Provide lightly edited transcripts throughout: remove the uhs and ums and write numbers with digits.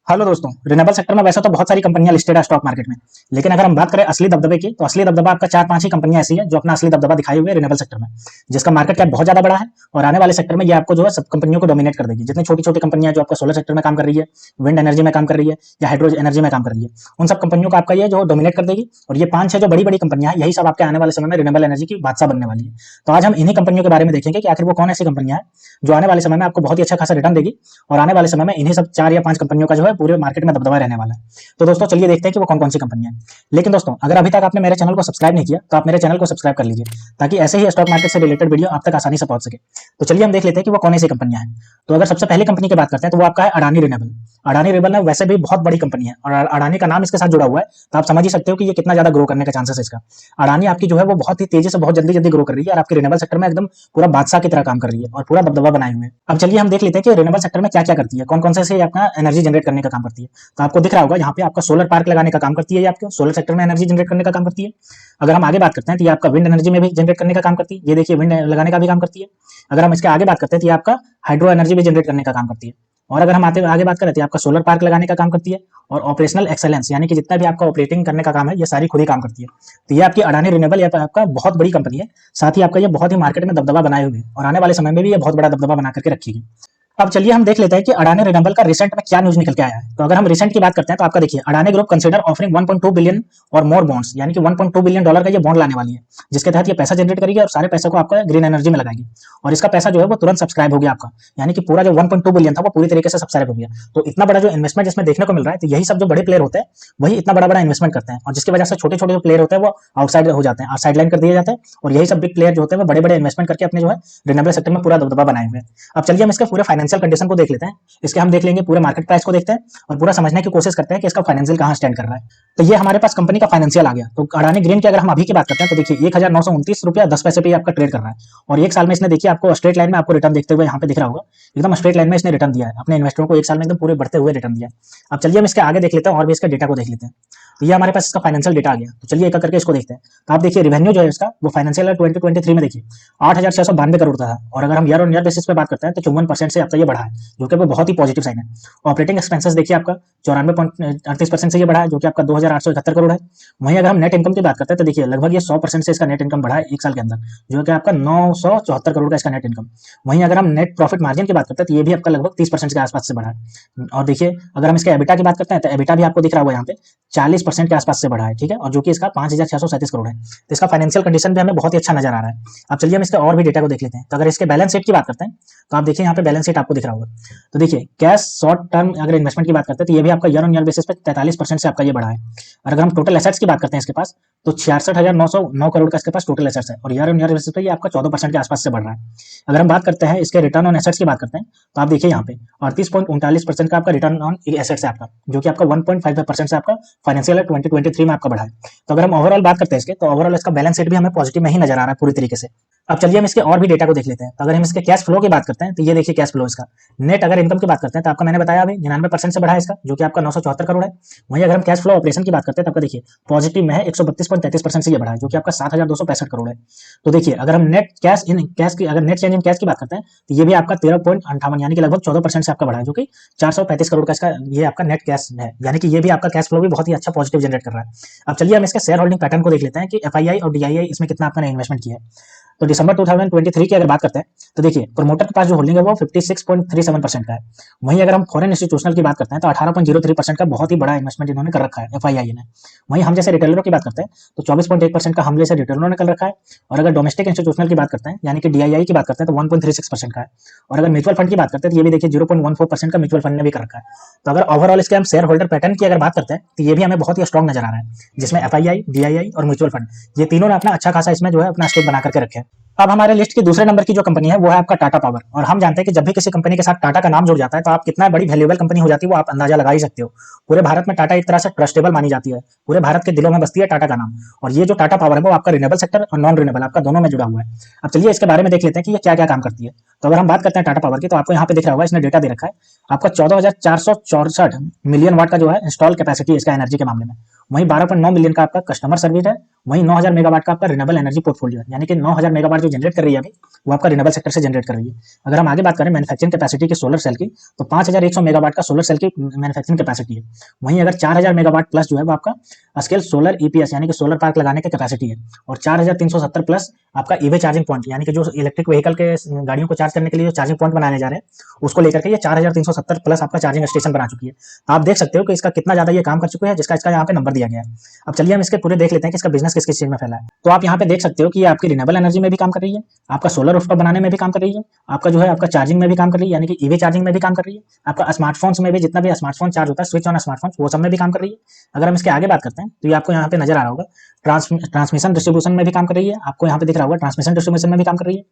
Hello दोस्तों, renewable sector में वैसे तो बहुत सारी कंपनियां लिस्टेड है स्टॉक मार्केट में। लेकिन अगर हम बात करें असली दबदबे की, तो असली दबदबा आपका चार पांच ही कंपनियां ऐसी है जो अपना असली दबदबा दिखाई हुई है रिन्यूएबल सेक्टर में, जिसका मार्केट कैप बहुत ज्यादा बड़ा है। और आने वाले सेक्टर में ये आपको जो है सब कंपनियों को डोमिनेट कर देगी। जितनी छोटी छोटी कंपनियां जो आपका सोलर सेक्टर में काम कर रही है, विंड एनर्जी में काम कर रही है या हाइड्रो एनर्जी में काम कर रही है, उन सब कंपनियों को आपका ये जो डोमिनेट कर देगी। और ये पांच छह जो बड़ी बड़ी कंपनियां हैं, यही सब आपके आने वाले समय में रिन्यूएबल एनर्जी की बादशाह बनने वाली है। तो आज हम इन्हीं कंपनियों के बारे में देखेंगे कि आखिर वो कौन ऐसी कंपनियां हैं जो आने वाले समय में आपको बहुत ही अच्छा खासा रिटर्न देगी। और आने वाले समय में इन्हीं सब चार या पांच कंपनियों का जो है पूरे मार्केट में दबदबा रहने वाला है। तो दोस्तों चलिए देखते हैं कि वो कौन कौन सी कंपनियां हैं। लेकिन दोस्तों, अगर अभी तक आपने मेरे चैनल को सब्सक्राइब नहीं किया तो आप मेरे चैनल को सब्सक्राइब कर लीजिए, ताकि ऐसे ही स्टॉक मार्केट से रिलेटेड वीडियो आप तक आसानी से पहुंच सके। तो चलिए हम देख लेते हैं कि वो कौन सी कंपनियां हैं। तो अगर सबसे पहली कंपनी की बात करते हैं तो वो आपका है अडानी रिन्यूएबल। अडानी रिन्यूएबल वैसे भी बहुत बड़ी कंपनी है और अडानी का नाम इसके साथ जुड़ा हुआ है, तो आप समझ ही सकते हो कि ये कितना ज्यादा ग्रो करने का चांसेस है इसका। अडानी आपकी जो है वो बहुत ही तेजी से बहुत जल्दी जल्दी ग्रो कर रही है और आपके रिन्यूएबल सेक्टर में एकदम पूरा बादशाह की तरह काम कर रही है और पूरा दबदबा बनाए हुए है। अब चलिए हम देख लेते हैं कि रिन्यूएबल सेक्टर में क्या क्या करती है, कौन कौन से अपना एनर्जी जनरेट करने का काम करती है। तो आपको दिख रहा होगा यहाँ पे आपका सोलर पार्क लगाने का काम करती है, ये आपके सोलर सेक्टर में एनर्जी जनरेट करने का काम करती है। अगर हम आगे बात करते हैं तो ये आपका विंड एनर्जी में भी जनरेट करने का काम करती है, ये देखिए विंड लगाने का भी काम करती है। अगर हम इसके आगे बात करते हैं तो ये आपका हाइड्रो एनर्जी भी जनरेट करने का काम करती है। और अगर हम आगे बात करें तो आपका सोलर पार्क लगाने का काम करती है। और ऑपरेशनल एक्सेलेंस यानी कि जितना भी आपका ऑपरेटिंग करने का काम है, ये सारी खुद ही काम करती है। तो ये आपकी अडानी रिन्यूएबल आपका बहुत बड़ी कंपनी है। साथ ही आपका ये बहुत ही मार्केट में दबदबा बनाए हुए है और आने वाले समय में भी ये बहुत बड़ा दबदबा बना करके रखेगी। अब चलिए हम देख लेते हैं कि अडानी रिन्यूएबल का रिसेंट में क्या न्यूज निकल के आया है। तो अगर हम रिसेंट की बात करते हैं तो आपका देखिए, Adani group consider offering 1.2 billion और मोर बॉन्ड्स, यानी कि 1.2 बिलियन डॉलर का ये बॉन्ड लाने वाली है, जिसके तहत ये पैसा जनरेट करेगी और सारे पैसे को आपका ग्रीन एनर्जी में लगाएगी। और इसका पैसा जो है वो तुरंत सब्सक्राइब हो गया आपका, यानी कि पूरा जो 1.2 बिलियन था वो पूरी तरीके से सब्सक्राइब हो गया। तो इतना बड़ा जो इन्वेस्टमेंट इसमें देखने को मिल रहा है, तो यही सब जो बड़े प्लेयर होते हैं वही इतना बड़ा बड़ा इन्वेस्टमेंट करते हैं, और जिसकी वजह से छोटे छोटे जो प्लेयर होते हैं वो आउटसाइड हो जाते हैं, साइड लाइन कर दिए जाते हैं। और यही सब बिग प्लेयर जो होते हैं वो बड़े बड़े इन्वेस्टमेंट करके अपने जो है रिन्यूएबल सेक्टर में पूरा दबदबा बनाए हुए हैं। अब चलिए हम इसके पूरे फाइनेंशियल कंडीशन को देख लेते हैं। इसके हम देख लेंगे पूरे मार्केट प्राइस को देखते हैं और पूरा समझने की कोशिश करते हैं कि इसका फाइनेंशियल कहां स्टैंड कर रहा है। तो ये हमारे पास कंपनी का फाइनेंशियल आ गया। तो अडानी ग्रीन की अगर हम अभी की बात करते हैं तो देखिए 1929 रुपया 10 पैसे पे आपका ट्रेड कर रहा है। और एक साल में इसने देखिए आपको स्ट्रेट लाइन में आपको रिटर्न देखते हुए यहाँ पे दिख रहा होगा, एकदम स्ट्रेट लाइन में इसने रिटर्न दिया है अपने इन्वेस्टरों को, एक साल में एकदम पूरे बढ़ते हुए रिटर्न दिया है। अब चलिए हम इसके आगे देख लेते हैं और भी इसका डेटा को देख लेते हैं। तो ये हमारे पास इसका फाइनेंशियल डेटा आ गया। तो चलिए एक करके इसको देखते हैं। तो आप देखिए रेवेन्यू जो है इसका वो फाइनेंशियल 2023 में देखिए 8,692 करोड़ था। और अगर हम ईयर ऑन ईयर बेसिस पे बात करते हैं तो 54% से आपका ये बढ़ा है, जो कि वो बहुत ही पॉजिटिव साइन है। ऑपरेटिंग एक्सपेंसेस देखिए आपका 94.38% से ये बढ़ा है, जो कि आपका 2,871 करोड़ है। वहीं अगर हम नेट इनकम की बात करते हैं तो देखिए लगभग ये 100% से इसका नेट इनकम बढ़ा है एक साल के अंदर, जो कि आपका 974 करोड़ का इसका नेट इनकम। वहीं अगर हम नेट प्रॉफिट मार्जिन की बात करते हैं तो ये भी आपका लगभग 30% के आसपास से बढ़ा है। और देखिए अगर हम इसके एबिटा की बात करते हैं तो एबिटा भी आपको दिख रहा होगा यहाँ पे 40% के आसपास से बढ़ा है, ठीक है। और जो कि इसका 5,637 करोड़ है। तो इसका फाइनेंशियल कंडीशन भी हमें बहुत ही अच्छा नजर आ रहा है। अब चलिए हम इसके और भी डेटा को देख लेते हैं। तो अगर इसके बैलेंस शीट की बात करते हैं तो आप देखिए यहाँ पे बैलेंस शीट आपको दिख रहा होगा। तो देखिए कैश शॉर्ट टर्म अगर इन्वेस्टमेंट की बात करते हैं तो ये भी आपका ईयर ऑन ईयर बेसिस पे 43% से आपका ये बढ़ा है। और अगर हम टोटल एसेट्स की बात करते हैं इसके पास, तो 66,909 करोड़ का इसके पास टोटल एसेट्स है और ईयर ऑन ईयर बेसिस पे ये आपका 14% के आसपास से बढ़ रहा है। अगर हम बात करते हैं इसके रिटर्न ऑन एसेट्स की बात करते हैं तो आप देखिए यहाँ पे 38.39% का आपका रिटर्न ऑन एसेट्स है आपका, जो कि आपका 1.55% से आपका फाइनेंशियल 2023 में आपका बढ़ा है। तो अगर हम ओवरऑल बात करते हैं इसके, तो ओवरऑल इसका बैलेंस शीट भी हमें पॉजिटिव में ही नजर आ रहा है पूरी तरीके से। अब चलिए हम इसके और भी डेटा को देख लेते हैं। तो अगर हम इसके कैश फ्लो की बात करते हैं तो ये देखिए कैश फ्लो इसका। नेट अगर इनकम की बात करते हैं तो आपका मैंने बताया अभी 99% से बढ़ा है इसका, जो कि आपका 974 करोड़ है। वहीं अगर हम कैश फ्लो ऑपरेशन की बात करते हैं तो आपका देखिए पॉजिटिव में है 132.33% से ये बढ़ा है, जो कि आपका 7,265 करोड़ है। तो देखिए अगर हम नेट कैश इन कैश की अगर नेट चेंज इन कैश की बात करते हैं तो ये भी आपका 13.58 यानी कि लगभग 14% से आपका बढ़ा है, जो कि 435 करोड़ का इसका ये आपका नेट कैश है। यानी कि ये भी आपका कैश फ्लो भी बहुत ही अच्छा पॉजिटिव जनरेट कर रहा है। अब चलिए हम इसके शेयर होल्डिंग पैटर्न को देख लेते हैं कि एफआईआई और डीआईआई इसमें कितना आपने इन्वेस्टमेंट किया है। तो दिसंबर 2023 की अगर बात करते हैं तो देखिए प्रमोटर के पास जो होल्डिंग है वो 56.37% का है। वहीं अगर हम फॉरेन इंस्टीट्यूशनल की बात करते हैं तो 18.03% का बहुत ही बड़ा इन्वेस्टमेंट इन्होंने कर रखा है एफआईआई ने। वहीं हम जैसे रिटेलरों की बात करते हैं तो 24.1% का हम जैसे रिटेलरों ने कर रखा है। और अगर डोमेस्टिक इंस्टीट्यूशनल की बात करते हैं यानी कि डीआईआई की बात करते हैं तो 1.36% का है। और अगर म्यूचुअल फंड की बात करते हैं तो ये भी देखिए 0.14% का म्यूचुअल फंड ने भी कर रखा है। तो अगर ओवरऑल इसके हम शेयर होल्डर पैटर्न की अगर बात करते हैं तो ये भी हमें बहुत ही स्ट्रॉन्ग नजर आ रहा है, जिसमें एफआईआई, डीआईआई और म्यूचुअल फंड ये तीनों ने अपना अच्छा खासा इसमें जो है अपना स्टेक बना करके रखे हैं। अब हमारे लिस्ट की दूसरे नंबर की जो कंपनी है वो है आपका टाटा पावर। और हम जानते हैं कि जब भी किसी कंपनी के साथ टाटा का नाम जुड़ जाता है तो आप कितना बड़ी वैल्यूएबल कंपनी हो जाती है वो आप अंदाजा लगा ही सकते हो। पूरे भारत में टाटा एक तरह से ट्रस्टेबल मानी जाती है, पूरे भारत के दिलों में बसती है टाटा का नाम। और ये जो टाटा पावर है वो आपका रिन्यूएबल सेक्टर और नॉन रिन्यूएबल आपका दोनों में जुड़ा हुआ है। अब चलिए इसके बारे में देख लेते हैं कि ये क्या क्या काम करती है। तो अगर हम बात करते हैं टाटा पावर की, तो आपको यहाँ पे दिख रहा होगा इसने डेटा दे रखा है आपका 14,464 मिलियन वाट का जो है इंस्टॉल कैपेसिटी इसका एनर्जी के मामले में। वहीं 12.9 मिलियन का आपका कस्टमर सर्विस है, वहीं 9000 मेगावाट का आपका रिन्यूएबल एनर्जी पोर्टफोलियो है, यानी कि 9000 मेगावाट जो जनरेट कर रही है अभी, वो आपका रिन्यूएबल सेक्टर से जनरेट कर रही है। अगर हम आगे बात करें मैन्युफैक्चरिंग कैपेसिटी की सोलर सेल की, तो 5100 मेगावाट का सोलर सेल की मैन्युफैक्चरिंग कैपेसिटी है। वहीं अगर 4000 मेगावाट प्लस जो है वो आपका स्केल सोलर ईपीएस यानी कि सोलर पार्क लगाने की कैपेसिटी है, और 4370 प्लस आपका ईवी चार्जिंग पॉइंट यानी कि जो इलेक्ट्रिक व्हीकल के गाड़ियों को चार्ज करने के लिए जो चार्जिंग पॉइंट बनाने जा रहे हैं उसको लेकर के ये 4370 प्लस आपका चार्जिंग स्टेशन बना चुकी है। तो आप देख सकते हो कि इसका कितना ज्यादा ये काम कर चुके हैं, जिसका इसका यहाँ पे नंबर दिया गया है। अब चलिए हम इसके पूरे देख लेते हैं कि इसका बिजनेस किस किस चीज में फैला है। तो आप यहाँ पे देख सकते हो कि ये आपकी रिन्यूएबल एनर्जी में भी काम कर रही है, आपका सोलर रूफटॉप बनाने में भी काम कर रही है, आपका जो है आपका चार्जिंग में भी काम कर रही है यानी कि ईवी चार्जिंग में भी काम कर रही है, आपका स्मार्टफोन्स में भी जितना भी स्मार्टफोन चार्ज होता है स्विच ऑन स्मार्टफोन वो सब में भी काम कर रही है। अगर हम इसके आगे बात करते हैं तो ये आपको यहाँ पे नजर आ रहा होगा ट्रांसमिशन डिस्ट्रीब्यूशन में भी काम कर रही है, आपको यहाँ पे दिख रहा होगा ट्रांसमिशन डिस्ट्रीब्यूशन में भी काम कर रही है।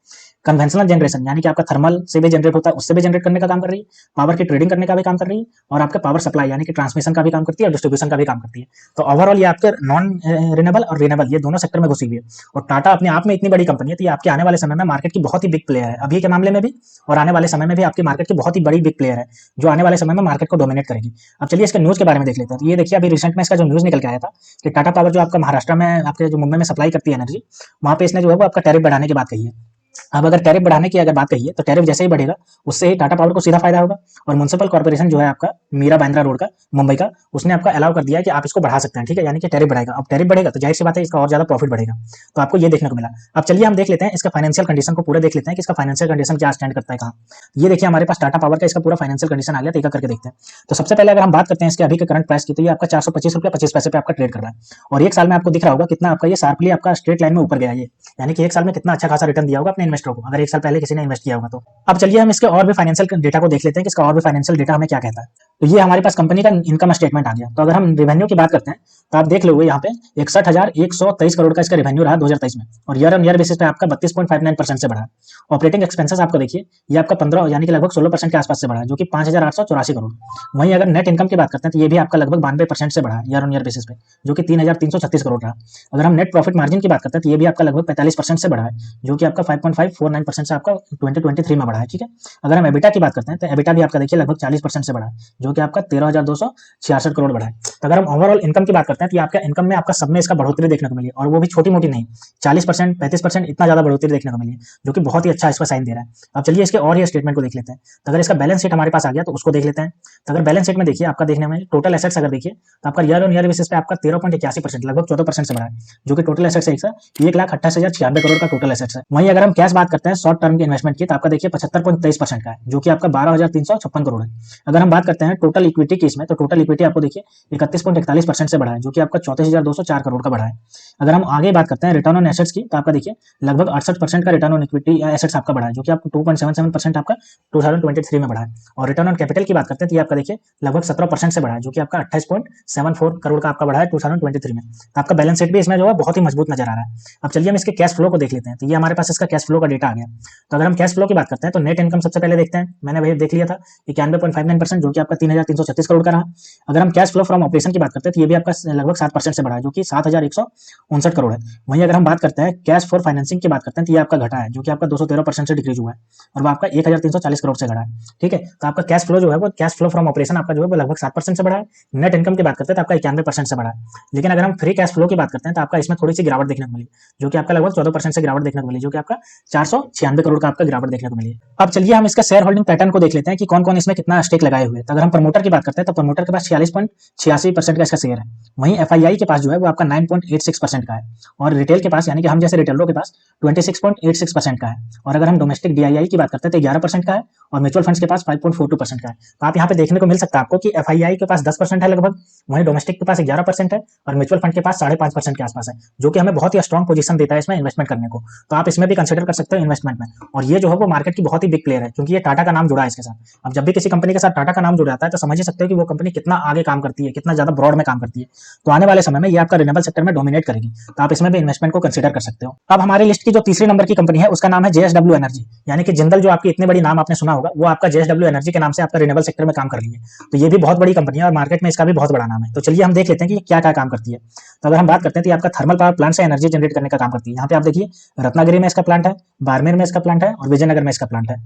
कन्वेंशनल जनरेशन यानी कि आपका थर्मल से भी जनरेट होता है उससे भी जनरेट करने का काम कर रही है, पावर की ट्रेडिंग करने का भी काम कर रही है, और आपका पावर सप्लाई यानी कि ट्रांसमिशन का भी काम करती है और डिस्ट्रीब्यूशन का भी काम करती है। तो ओवरऑल ये आपके नॉन रिन्यूएबल और रिन्यूएबल ये दोनों सेक्टर में घुसी हुई है। और टाटा अपने आप में इतनी बड़ी कंपनी है तो ये आपके आने वाले समय में मार्केट की बहुत ही बिग प्लेयर है, अभी के मामले में भी और आने वाले समय में भी आपकी मार्केट की बहुत ही बड़ी बिग प्लेयर है जो आने वाले समय में मार्केट को डोमिनेट करेगी। अब चलिए इसके न्यूज के बारे में देख लेते हैं। तो ये देखिए अभी रिसेंट में इसका जो न्यूज निकल के आया था कि टाटा पावर जो आपका महाराष्ट्र में आपके जो मुंबई में सप्लाई करती है एनर्जी, वहां पे इसने जो है वो आपका टैरिफ बढ़ाने की बात कही है। अब अगर टैरिफ बढ़ाने की अगर बात कही है तो टैरिफ जैसे ही बढ़ेगा उससे ही टाटा पावर को सीधा फायदा होगा। और म्युनिसिपल कॉर्पोरेशन जो है आपका मीरा बांद्रा रोड का मुंबई का, उसने आपका अलाउ कर दिया है कि आप इसको बढ़ा सकते हैं, ठीक है, यानी कि टैरिफ बढ़ेगा। अब टैरिफ बढ़ेगा तो जाहिर सी बात है इसका और ज्यादा प्रॉफिट बढ़ेगा, तो आपको ये देखने को मिला। अब चलिए हम देख लेते हैं इसका फाइनेंशियल कंडीशन को पूरा देख लेते हैं कि इसका फाइनेंशियल कंडीशन क्या स्टैंड करता है कहाँ। ये देखिए हमारे पास टाटा पावर का इसका पूरा फाइनेंशियल कंडीशन आ गया, तो एक करके देखते हैं। तो सबसे पहले अगर हम बात करते हैं इसके अभी के करंट प्राइस की, तो ये आपका 425 रुपया 25 पैसे पे आपका ट्रेड कर रहा है, और एक साल में आपको दिख रहा होगा कितना आपका ये शार्पली आपका स्ट्रेट लाइन में ऊपर गया ये, यानी कि एक साल में कितना अच्छा खासा रिटर्न दिया होगा अपने इन्वेस्टर को अगर एक साल पहले किसी ने इन्वेस्ट किया होगा तो। अब चलिए हम इसके और भी फाइनेंशियल डेटा को देख लेते हैं कि इसका और भी फाइनेंशियल डेटा हमें क्या कहता है। तो ये हमारे पास कंपनी का इनकम स्टेटमेंट आ गया। तो अगर हम रेवेन्यू की बात करते हैं तो आप देख लोगे यहाँ पे 61,123 करोड़ का इसका रेवेन्यू रहा 2023 में, और ईयर ऑन ईयर बेसिस पे आपका 32.59% से बढ़ा। ऑपरेटिंग एक्सपेंसेस आपको देखिए ये आपका 15 यानी कि लगभग 16% के आसपास से बढ़ा है, जो कि 5,884 करोड़। वहीं अगर नेट इनकम की बात करते हैं तो ये भी आपका लगभग 92% से बढ़ा ईयर ऑन ईयर बेसिस पे, जो कि 3,336 करोड़ रहा। अगर हम नेट प्रॉफिट मार्जिन की बात करते हैं तो ये भी आपका लगभग 45% से बढ़ा है, जो कि आपका 5.549% से आपका 2023 में बढ़ा है, ठीक है। अगर हम एबिटा की बात करते हैं तो एबिटा भी आपका देखिए लगभग 40% से बढ़ा है, जो कि आपका 13,266 करोड़ बढ़ा है। तो अगर हम ओवरऑल इनकम की बात करते हैं तो आपका इनकम में आपका सब में इसका बढ़ोतरी देखने को मिली, और वो भी छोटी मोटी नहीं, 40% 35% इतना ज्यादा बढ़ोतरी देखने को मिली है, जो कि बहुत ही अच्छा इसका साइन दे रहा है। अब चलिए इसके और ये स्टेटमेंट को देख लेते हैं। तो अगर इसका बैलेंस शीट हमारे पास आ गया तो उसको देख लेते हैं। तो अगर बैलेंस शीट में देखिए आपका देखने में टोटल एसेट्स अगर देखिए तो आपका ईयर ऑन ईयर बेसिस पे आपका 13.81% लगभग 14% से बढ़ा है, जो कि टोटल एसेट्स है 1,28,096 करोड़ का टोटल एसेट्स है। वहीं अगर हम कैश बात करते हैं शॉर्ट टर्म के इन्वेस्टमेंट की, तो आपका देखिए 75.23% का है, जो कि आपका 12,356 करोड़ है। अगर हम बात करते हैं टोटल इक्विटी की इसमें, तो टोटल इक्विटी आपको देखिए 31.41% से बढ़ा है, जो कि आपका 34,204 करोड़ का बढ़ा है। अगर हम आगे बात करते हैं रिटर्न ऑन एसेट्स की, तो आपका देखिए लगभग 68% का रिटर्न ऑन इक्विटी एसेट्स आपका बढ़ा है, जो कि आपको 2.77% आपका 2023 में बढ़ा है। और रिटर्न ऑन कैपिटल की बात करते हैं तो ये आपका देखिए लगभग 17% से बढ़ा है, जो कि आपका 28.74 करोड़ का आपका बढ़ा है 2023 में। तो आपका बैलेंस शीट भी इसमें जो है बहुत ही मजबूत नजर आ रहा है। अब चलिए हम इसके कैश फ्लो को देख लेते हैं। तो ये हमारे पास इसका कैश फ्लो का डेटा आ गया। तो अगर हम कैश फ्लो की बात करते हैं तो नेट इनकम सबसे पहले देखते हैं। मैंने वही देख लिया था 91.59%, जो कि आपका 3,336 करोड़ का रहा। अगर हम कैश फ्लो फ्रॉम ऑपरेशन की बात करते हैं तो ये भी आपका लगभग 7% से बढ़ा है, जो कि 7,159 करोड़ है। वहीं अगर हम बात करते हैं कैश फॉर फाइनेंसिंग की बात करते हैं तो ये आपका घटा है, जो कि आपका 213% से डिक्रीज हुआ है, और वो आपका 1,340 करोड़ से घटा है, ठीक है। तो आपका कैश फ्लो जो है वो कैश फ्लो फ्रॉम ऑपरेशन आपका जो है वो लगभग 7% से बढ़ा है। नेट इनकम की बात करते हैं तो आपका 91% से बढ़ा है। लेकिन अगर हम फ्री कैश फ्लो की बात करते हैं तो आपका इसमें थोड़ी सी गिरावट देखने को मिली, जो कि आपका लगभग 14% से गिरावट देखने को मिली, जो कि आपका 496 करोड़ का आपका गिरावट देखने को मिली है। अब चलिए हम इसका शेयर होल्डिंग पैटर्न को देख लेते हैं कि कौन कौन इसमें कितना स्टेक लगाए हुए हैं। तो अगर हम प्रमोटर की बात करते हैं तो प्रमोटर के पास 46.86% का इसका शेयर है। वहीं एफआईआई के पास जो है वो आपका 9.86% का है, और रिटेल के पास यानी कि हम जैसे रिटेलरों के पास 26.86% का है। और अगर हम डोमेस्टिक डीआईआई की बात करते हैं तो 11% का है, और म्यूचुअल फंड्स के पास 5.42% का है। तो आप यहाँ पे देखने को मिल सकता है आपको कि एफआईआई के पास 10% है लगभग, वहीं डोमेस्टिक के पास 11% है, और म्यूचुअल फंड के पास 5.5% के आसपास है, जो कि हमें बहुत ही स्ट्रॉन्ग पोजीशन देता है इसमें इन्वेस्टमेंट करने को। तो आप इसमें भी कंसिडर कर सकते हो इन्वेस्टमेंट में। और ये जो है वो मार्केट की बहुत ही बिग प्लेयर है, क्योंकि ये टाटा का नाम जुड़ा है इसके साथ। अब जब भी किसी कंपनी के साथ टाटा का नाम जुड़ जाता है तो समझ ही सकते हो कि वो कंपनी कितना आगे काम करती है, कितना ज्यादा ब्रॉड में काम करती है। तो आने वाले समय में ये आपका रिन्यूएबल सेक्टर में डोमिनेट करेगी, तो आप इसमें भी इन्वेस्टमेंट को कंसिडर कर सकते हो। अब हमारी लिस्ट की जो तीसरी नंबर की कंपनी है उसका नाम है जेएसडब्ल्यू एनर्जी, यानी कि जिंदल, जो आपकी इतनी बड़ी नाम आपने सुना होगा, वो आपका जेएसडब्ल्यू एनर्जी के नाम से आपका रिन्यूएबल सेक्टर में काम कर रही है। तो ये भी बहुत बड़ी कंपनी है और मार्केट में इसका भी बहुत बड़ा नाम है। तो चलिए हम देख लेते हैं कि क्या क्या काम करती है। तो अगर हम बात करते हैं तो आपका थर्मल पावर प्लांट से एनर्जी जनरेट करने का काम करती है। यहाँ पे आप देखिए रत्नागिरी में इसका प्लांट है, बाड़मेर में इसका प्लांट है, और विजयनगर में इसका प्लांट है।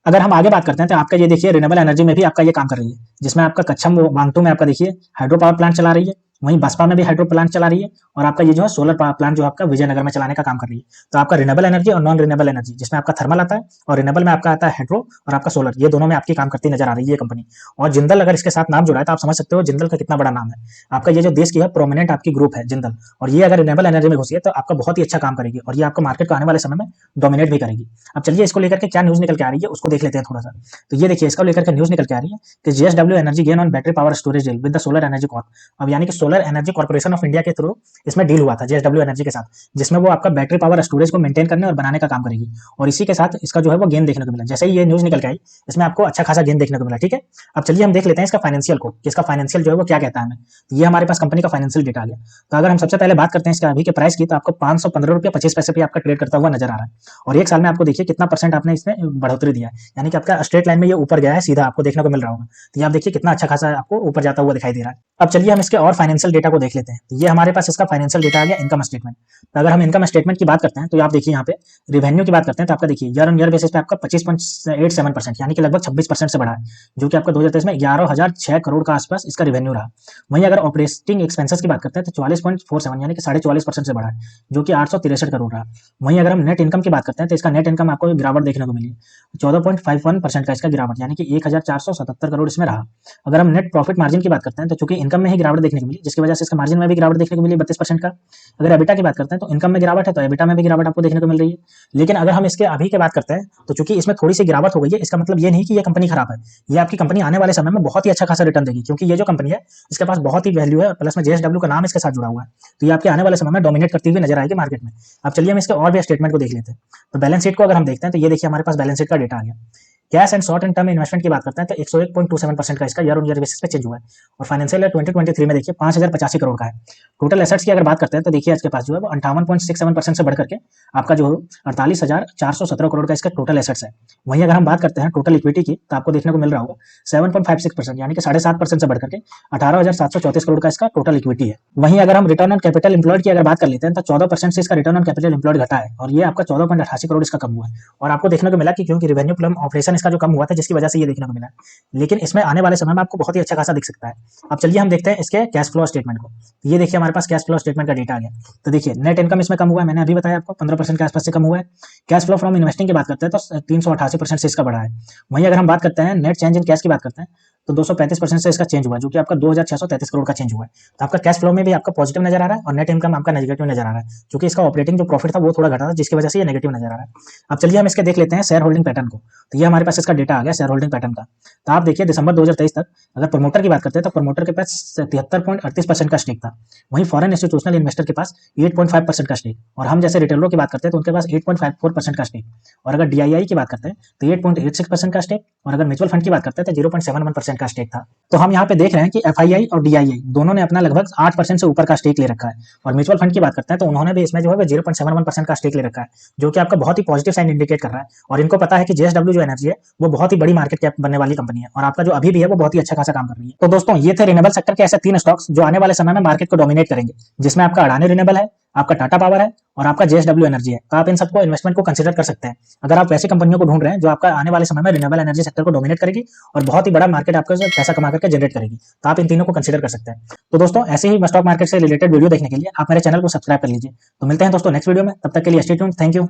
अगर हम आगे बात करते हैं तो आपका ये देखिए रिन्यूएबल एनर्जी में भी आपका ये काम कर रही है, जिसमें आपका कच्छम वांगटू में आपका देखिए हाइड्रो पावर प्लांट चला रही है, वहीं बसपा में भी हाइड्रो प्लांट चला रही है, और आपका ये जो है सोलर प्लांट जो आपका विजयनगर में चलाने का काम कर रही है। तो आपका रिन्यूएबल एनर्जी और नॉन रिन्यूएबल एनर्जी, जिसमें आपका थर्मल आता है और रिन्यूएबल में आपका आता है हाइड्रो और आपका सोलर, ये दोनों में आपकी काम करती नजर आ रही है ये कंपनी। और जिंदल अगर इसके साथ नाम जुड़ा है तो आप समझ सकते हो जिंदल का कितना बड़ा नाम है। आपका ये जो देश की है प्रोमिनेंट आपकी ग्रुप है जिंदल, और ये अगर रिन्यूएबल एनर्जी में घुसी है तो आपका बहुत ही अच्छा काम करेगी, और ये आपको मार्केट को आने वाले समय में डोमिनेट भी करेगी। अब चलिए इसको लेकर के क्या न्यूज निकल के आ रही है उसको देख लेते हैं थोड़ा सा। तो ये देखिए इसको लेकर के न्यूज निकल के आ रही है कि JSW energy gain on battery power storage deal with the solar energy Corp. अब यानी कि solar energy corporation of India के थ्रू इसमें डील हुआ था जेएसडब्ल्यू एनर्जी के साथ, जिसमें वो आपका बैटरी पावर स्टोरेज को मेंटेन करने और बनाने का काम करेगी, और इसी के साथ इसका जो है वो गेन देखने को मिला। जैसे ही ये न्यूज निकल के आई इसमें आपको अच्छा खासा गेन देखने को मिला। ठीक है, अब चलिए हम देख लेते हैं इसका फाइनेंशियल को, कि इसका फाइनेंशियल जो है वो क्या कहता है हमें। तो ये हमारे पास कंपनी का फाइनेंशियल डेटा आ गया। तो अगर हम सबसे पहले बात करते हैं इसका अभी के प्राइस की, तो आपको 515 रुपये 25 पैसे पे आपका ट्रेड करता हुआ नजर आ रहा है, और एक साल में आपको देखिए कितना परसेंट आपने इसमें बढ़ोतरी दिया है, यानी कि आपका स्ट्रेट लाइन में ये ऊपर गया है सीधा, आपको देखने को मिल रहा होगा। तो ये आप देखिए कितना अच्छा खासा आपको ऊपर जाता हुआ दिखाई दे रहा है। अब चलिए हम इसके और फाइनेंशियल डेटा को देख लेते हैं। तो ये हमारे पास इसका फाइनेंशियल डेटा आ गया इनकम स्टेटमेंट। तो अगर हम इनकम स्टेटमेंट की बात करते हैं तो आप देखिए यहाँ पे रेवेन्यू की बात करते हैं, तो आपका देखिए ईयर ऑन ईयर बेसिस पे आपका 25.87% यानी कि लगभग 26% से बढ़ा है, जो कि आपका 2023 में 11,006 करोड़ का आसपास इसका रेवेन्यू रहा। वहीं अगर ऑपरेटिंग एक्सपेंसेस की बात करते हैं तो 44.47 यानी कि 44.5% से बढ़ा है, जो कि 863 करोड़ रहा। वहीं अगर हम नेट इनकम की बात करते हैं तो इसका नेट इनकम आपको गिरावट देखने को मिली, 14.51% का इसका गिरावट, यानी कि 1,477 करोड़ इसमें रहा। अगर हम नेट प्रॉफिट मार्जिन की बात करते हैं तो चूंकि इनकम में ही गिरावट देखने को मिली, जिसकी वजह से इसका मार्जिन में भी गिरावट देखने को मिली 32% का। अगर एबिटा की बात करते हैं तो इनकम में गिरावट है तो एबिटा में भी गिरावट आपको देखने को मिल रही है। लेकिन अगर हम इसके अभी की बात करते हैं तो चूंकि इसमें थोड़ी सी गिरावट हो गई है, इसका मतलब ये नहीं कि ये कंपनी खराब है। ये आपकी कंपनी आने वाले समय में बहुत ही अच्छा खासा रिटर्न देगी, क्योंकि ये जो कंपनी है इसके पास बहुत ही वैल्यू है, प्लस में जेएसडब्ल्यू का नाम इसके साथ जुड़ा हुआ है। तो ये आपके आने वाले समय में डोमिनेट करती हुई नजर आएगी मार्केट में। अब चलिए हम इसके और भी स्टेटमेंट को देख लेते हैं। तो बैलेंस शीट को अगर हम देखते हैं तो ये देखिए हमारे पास बैलेंस शीट का डेटा आ गया। Cash and short and term investment की बात करते हैं तो 101.27% का इसका ईयर ऑन ईयर बेसिस पे चेंज हुआ है, और फाइनेंशियल ईयर 2023 में देखिए 5,085 करोड़ का है। टोटल एसेट्स की अगर बात करते हैं तो देखिए इसके पास जो है वो 58.67% से बढ़ करके आपका जो 48,417 करोड़ का इसका टोटल एसेट्स है। वहीं अगर हम बात करते हैं टोटल इक्विटी की तो आपको देखने को मिल रहा होगा 7.56% यानी कि 7.5% से बढ़ करके 18,734 करोड़ का इसका टोटल इक्विटी है। वहीं अगर हम रिटर्न ऑन कैपिटल एम्प्लॉयड की अगर बात कर लेते हैं तो 14% से इसका रिटर्न ऑन कैपिटल एम्प्लॉयड घटा है, और ये आपका 14.88 करोड़ इसका कम हुआ है। और आपको देखने को मिला कि क्योंकि रेवेन्यू प्लम ऑपरेशन इसका जो कम हुआ था जिसकी वजह से ये देखने को मिला, लेकिन इसमें आने वाले समय में आपको बहुत ही अच्छा खासा दिख सकता है। अब चलिए हम देखते हैं इसके कैश फ्लो स्टेटमेंट को। ये देखिए हमारे पास कैश फ्लो स्टेटमेंट का डेटा आ गया। तो देखिए नेट इनकम इसमें कम हुआ है, मैंने अभी बताया आपको 15% के आसपास से कम हुआ है। कैश फ्लो फ्रॉम इन्वेस्टिंग की बात करते हैं तो 388% से इसका बढ़ा है। वहीं अगर हम बात करते हैं नेट चेंज इन कैश की बात करते हैं तो 235% से इसका चेंज हुआ, जो कि आपका 2,633 करोड़ का चेंज हुआ है। तो आपका कैश फ्लो में भी आपका पॉजिटिव नजर आ रहा है, और नेट इनकम आपका नेगेटिव नजर आ रहा है, क्योंकि इसका ऑपरेटिंग जो प्रॉफिट था वो थोड़ा घटा था, जिसकी वजह से ये नेगेटिव नजर आ रहा है। अब चलिए हम इसके देख लेते हैं शेयर होल्डिंग पैटर्न को। तो ये हमारे पास इसका डेटा आ गया शेयर होल्डिंग पैटर्न का। तो आप देखिए दिसंबर 2023 तक अगर प्रमोटर की बात करते हैं तो प्रमोटर के पास 73.38% का स्टेक था। वहीं फॉरेन इंस्टीट्यूशनल इन्वेस्टर के पास 8.5% का स्टेक, और हम जैसे रिटेलरों की बात करते हैं तो उनके पास 8.54% का स्टेक। और अगर डीआईआई की बात करते हैं तो 8.86% का स्टेक, और अगर म्यूचुअल फंड की बात करते हैं तो 0.71% का स्टेक था। तो हम यहाँ पे देख रहे हैं कि एफआईआई और डीआईआई दोनों ने अपना लगभग 8% से ऊपर का स्टेक ले रखा है। और म्यूचुअल फंड की बात करते हैं तो उन्होंने भी इसमें जो है 0.71% का स्टेक ले रखा है, जो कि आपका बहुत ही पॉजिटिव साइन इंडिकेट कर रहा है। और इनको पता है कि जेएसडब्ल्यू जो एनर्जी है वो बहुत ही बड़ी मार्केट कैप बनने वाली कंपनी है, और आपका जो अभी भी है वो बहुत ही अच्छा खासा काम कर रही है। तो दोस्तों ये थे रिन्यूएबल सेक्टर के ऐसे 3 स्टॉक्स जो आने वाले समय में मार्केट को डोमिनेट करेंगे, जिसमें आपका अडानी रिन्यूएबल है, आपका टाटा पावर है, और आपका जेएसडब्ल्यू एनर्जी है। तो आप इन सबको इन्वेस्टमेंट को कंसीडर कर सकते हैं अगर आप वैसी कंपनियों को ढूंढ रहे हैं जो आपका आने वाले समय में रिन्यूएबल एनर्जी सेक्टर को डोमिनेट करेगी और बहुत ही बड़ा मार्केट आपको पैसा कमा करके जनरेट करेगी। तो आप इन तीनों को कंसीडर कर सकते हैं। तो दोस्तों ऐसे ही स्टॉक मार्केट से रिलेटेड वीडियो देखने के लिए आप मेरे चैनल को सब्सक्राइब कर लीजिए। तो मिलते हैं दोस्तों नेक्स्ट वीडियो में, तब तक के लिए स्टे ट्यून्ड। Thank you.